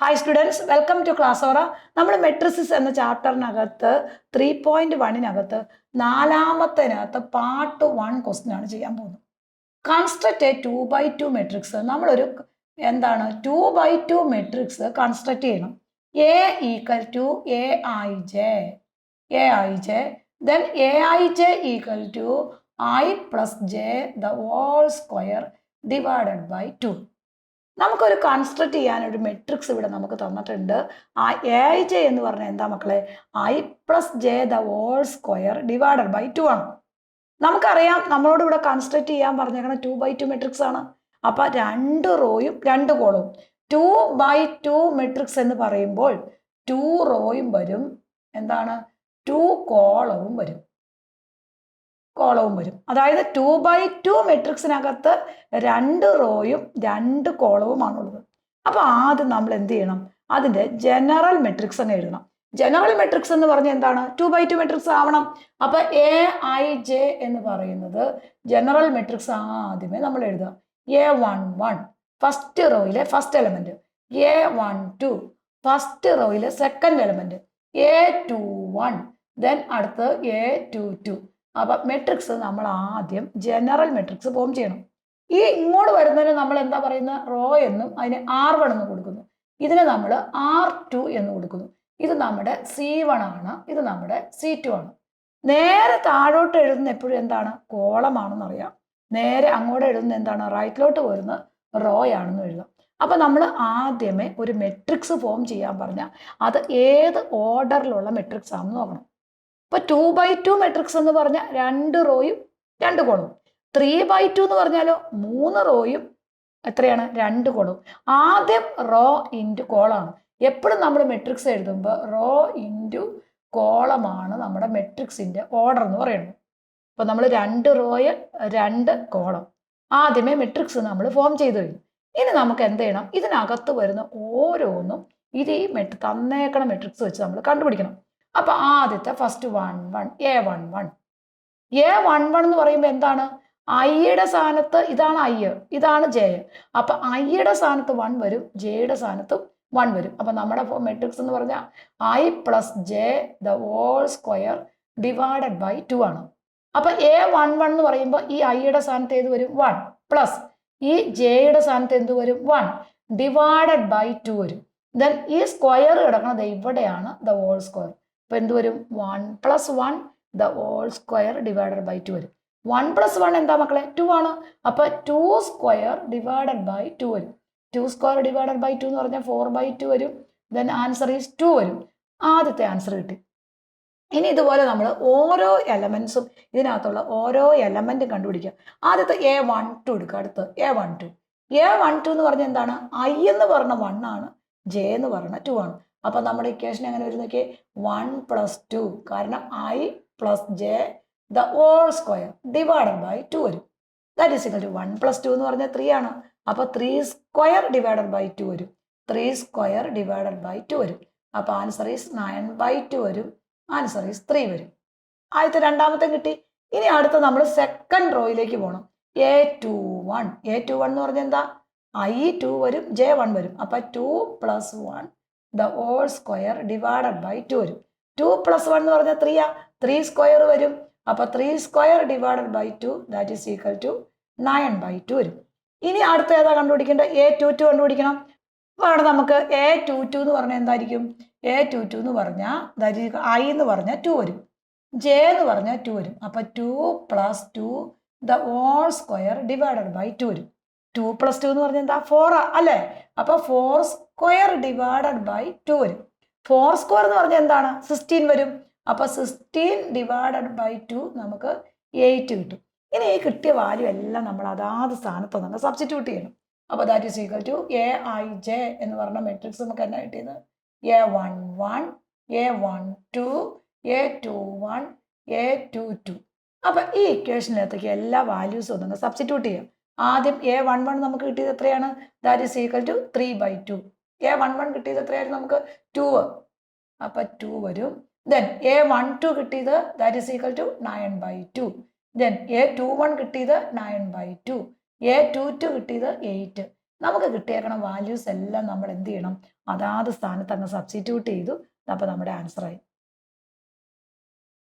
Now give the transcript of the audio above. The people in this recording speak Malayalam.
Hi students, welcome to class Ora. നമ്മൾ മെട്രിസിസ് എന്ന ചാപ്റ്ററിനകത്ത് 3.1 നാലാമത്തിനകത്ത് പാർട്ട് 1 ക്വസ്റ്റ്യൻ ആണ് ചെയ്യാൻ പോകുന്നത്. Construct a 2x2 matrix. നമ്മളൊരു 2x2 മെട്രിക്സ് കൺസ്ട്രക്ട് ചെയ്യണം. A equal to a i j then a i j equal to i plus j the whole square divided by 2. നമുക്കൊരു കൺസ്ട്രക്ട് ചെയ്യാൻ ഒരു മെട്രിക്സ് ഇവിടെ നമുക്ക് തന്നിട്ടുണ്ട്. ആ എ ഐ ജെ എന്ന് പറഞ്ഞാൽ എന്താ മക്കളെ? I plus j the whole square divided by 2 ആണ്. നമുക്കറിയാം നമ്മളോട് ഇവിടെ കൺസ്ട്രക്ട് ചെയ്യാൻ പറഞ്ഞേക്കണം 2x2 മെട്രിക്സ് ആണ്. അപ്പൊ 2 റോയും 2 കോളവും 2x2 മെട്രിക്സ് എന്ന് പറയുമ്പോൾ 2 റോയും വരും, 2 കോളവും വരും. അതായത് 2x2 മെട്രിക്സിനകത്ത് 2 റോയും 2 കോളവുമാണുള്ളത്. അപ്പൊ ആദ്യം നമ്മൾ എന്ത് ചെയ്യണം? അതിന്റെ ജനറൽ മെട്രിക്സ് അങ്ങ് എഴുതണം. ജനറൽ മെട്രിക്സ് എന്ന് പറഞ്ഞാൽ എന്താണ്? 2x2 മെട്രിക്സ് ആവണം. അപ്പൊ എ ഐ ജെ എന്ന് പറയുന്നത് ജനറൽ മെട്രിക്സ് ആദ്യമേ നമ്മൾ എഴുതുക. A11 ഫസ്റ്റ് റോയിലെ ഫസ്റ്റ് എലമെന്റ്, A12 ഫസ്റ്റ് റോയിലെ സെക്കൻഡ് എലമെന്റ്, A21 ദെൻ അടുത്ത് A22. അപ്പൊ മെട്രിക്സ് നമ്മൾ ആദ്യം ജനറൽ മെട്രിക്സ് ഫോം ചെയ്യണം. ഈ ഇങ്ങോട്ട് വരുന്നതിന് നമ്മൾ എന്താ പറയുന്ന? റോ എന്നും അതിന് R1 എന്ന് കൊടുക്കുന്നു. ഇതിന് നമ്മൾ R2 എന്ന് കൊടുക്കുന്നു. ഇത് നമ്മുടെ C1 ആണ്, ഇത് നമ്മുടെ C2 ആണ്. നേരെ താഴോട്ട് എഴുതുന്ന എപ്പോഴും എന്താണ്? കോളമാണെന്ന് അറിയാം. നേരെ അങ്ങോട്ട് എഴുതുന്ന എന്താണ്? റൈറ്റിലോട്ട് വരുന്ന റോ ആണെന്ന് എഴുതാം. അപ്പൊ നമ്മൾ ആദ്യമേ ഒരു മെട്രിക്സ് ഫോം ചെയ്യാൻ പറഞ്ഞാൽ അത് ഏത് ഓർഡറിലുള്ള മെട്രിക്സ് ആണെന്ന് നോക്കണം. ഇപ്പൊ 2x2 മെട്രിക്സ് എന്ന് പറഞ്ഞാൽ 2 റോയും 2 കോളവും. 3x2 എന്ന് പറഞ്ഞാലോ 3 റോയും എത്രയാണ്? 2 കോളവും. ആദ്യം റോ ഇൻറ്റു കോളാണ്. എപ്പോഴും നമ്മൾ മെട്രിക്സ് എഴുതുമ്പോൾ റോ ഇൻറ്റു കോളമാണ് നമ്മുടെ മെട്രിക്സിന്റെ ഓർഡർ എന്ന് പറയുന്നത്. അപ്പൊ നമ്മൾ 2 റോയ് 2 കോളം ആദ്യമേ മെട്രിക്സ് നമ്മൾ ഫോം ചെയ്ത് കഴിഞ്ഞു. ഇനി നമുക്ക് എന്ത് ചെയ്യണം? ഇതിനകത്ത് വരുന്ന ഓരോന്നും ഇത് ഈ തന്നേക്കണ മെട്രിക്സ് വെച്ച് നമ്മൾ കണ്ടുപിടിക്കണം. അപ്പൊ ആദ്യത്തെ ഫസ്റ്റ് A11 എന്ന് പറയുമ്പോൾ എന്താണ്? ഐയുടെ സ്ഥാനത്ത് ഇതാണ് ഐ, ഇതാണ് ജെ. അപ്പൊ ഐയുടെ സ്ഥാനത്ത് 1 വരും, ജെയുടെ സ്ഥാനത്ത് 1 വരും. അപ്പൊ നമ്മുടെ മെട്രിക്സ് എന്ന് പറഞ്ഞാൽ i plus j the whole square divided by 2 ആണ്. അപ്പൊ A11 എന്ന് പറയുമ്പോൾ ഈ ഐയുടെ സ്ഥാനത്ത് ഏത് വരും? 1 പ്ലസ് ഈ ജെയുടെ സ്ഥാനത്ത് എന്ത് വരും? 1 ഡിവൈഡഡ് ബൈ 2 വരും. ദെൻ ഈ സ്ക്വയർ കിടക്കുന്നത് ഇവിടെയാണ്, ദ ഹോൾ സ്ക്വയർ. അപ്പൊ എന്ത് വരും? 1 plus 1 the whole square divided by 2 വരും. 1 പ്ലസ് 1 എന്താ മക്കളെ? 2 ആണ്. അപ്പൊ 2 സ്ക്വയർ ഡിവൈഡഡ് ബൈ 2 വരും. 2 സ്ക്വയർ ഡിവൈഡഡ് ബൈ 2 എന്ന് പറഞ്ഞാൽ 4/2 വരും. ദെൻ ആൻസർ ഈസ് 2 വരും. ആദ്യത്തെ ആൻസർ കിട്ടി. ഇനി ഇതുപോലെ നമ്മൾ ഓരോ എലമെന്റ്സും ഇതിനകത്തുള്ള ഓരോ എലമെന്റും കണ്ടുപിടിക്കുക. ആദ്യത്തെ A12 എടുക്കുക. അടുത്ത് A12 എന്ന് പറഞ്ഞാൽ എന്താണ്? ഐ എന്ന് പറഞ്ഞ 1 ആണ്, ജെ എന്ന് പറഞ്ഞ 2 ആണ്. അപ്പൊ നമ്മുടെ ഇക്വേഷൻ എങ്ങനെ വരും നോക്കിയേ? 1 പ്ലസ് 2, കാരണം i plus j the whole square divided by 2 വരും. That is equal to 1 plus 2 എന്ന് പറഞ്ഞാൽ 3 ആണ്. അപ്പൊ 3 സ്ക്വയർ ഡിവൈഡഡ് ബൈ 2 വരും. 3 സ്ക്വയർ ഡിവൈഡഡ് ബൈ 2 വരും. അപ്പൊ ആൻസർ ഈസ് 9/2 വരും. ആൻസർ ഈസ് 3 വരും. ആദ്യത്തെ രണ്ടാമത്തെ കിട്ടി. ഇനി അടുത്ത നമ്മൾ സെക്കൻഡ് റോയിലേക്ക് പോകണം. A21 എന്ന് പറഞ്ഞാൽ എന്താ? ഐ 2 വരും, ജെ 1 വരും. അപ്പൊ 2 plus 1 the whole square divided by 2 വരും. 2 പ്ലസ് 1 എന്ന് പറഞ്ഞാൽ 3 ആ. 3 സ്ക്വയർ വരും. അപ്പൊ 3 square divided by 2 that is equal to 9/2 വരും. ഇനി അടുത്ത ഏതാ കണ്ടുപിടിക്കേണ്ടത്? A22 കണ്ടുപിടിക്കണം. അപ്പൊ അവിടെ നമുക്ക് A22 എന്ന് പറഞ്ഞാൽ എന്തായിരിക്കും? A22 എന്ന് പറഞ്ഞാൽ ദാറ്റ് ഈസ് ഐ എന്ന് പറഞ്ഞാൽ 2 വരും, ജെ എന്ന് പറഞ്ഞാൽ 2 വരും. അപ്പൊ 2 plus 2 the whole square divided by 2 വരും. 2 പ്ലസ് 2 എന്ന് പറഞ്ഞാൽ എന്താ? 4 അല്ലേ? അപ്പൊ 4 സ്ക്വയർ ഡിവൈഡഡ് ബൈ 2 വരും. 4 സ്ക്വയർ എന്ന് പറഞ്ഞാൽ എന്താണ്? 16 വരും. അപ്പൊ 16 ഡിവൈഡഡ് ബൈ 2 നമുക്ക് 8 കിട്ടും. ഇനി ഈ കിട്ടിയ വാല്യൂ എല്ലാം നമ്മൾ അതാത് സ്ഥാനത്ത് നമ്മൾ സബ്സ്റ്റിറ്റ്യൂട്ട് ചെയ്യണം. അപ്പൊ that is equal to AIJ എന്ന് പറഞ്ഞ മെട്രിക്സ് നമുക്ക് എന്നാ കിട്ടിയത്? A11 A12 A21 A22. അപ്പൊ ഈ ഇക്വേഷനിലേക്ക് എല്ലാ വാല്യൂസും ഒന്ന് സബ്സ്റ്റിറ്റ്യൂട്ട് ചെയ്യാം. ആദ്യം A11 നമുക്ക് കിട്ടിയത് എത്രയാണ്? That is equal to 3/2. A11 കിട്ടിയത് എത്രയായിരുന്നു നമുക്ക്? 2. അപ്പൊ 2 വരും. ദെൻ A12 കിട്ടിയത് that is equal to 9/2. Then A21 കിട്ടിയത് 9/2. A22 കിട്ടിയത് 8. നമുക്ക് കിട്ടിയേക്കണ വാല്യൂസ് എല്ലാം നമ്മൾ എന്ത് ചെയ്യണം, അതാത് സ്ഥാനത്ത് അങ്ങ് സബ്സ്റ്റിറ്റ്യൂട്ട് ചെയ്തു. അപ്പോൾ നമ്മുടെ ആൻസറായി.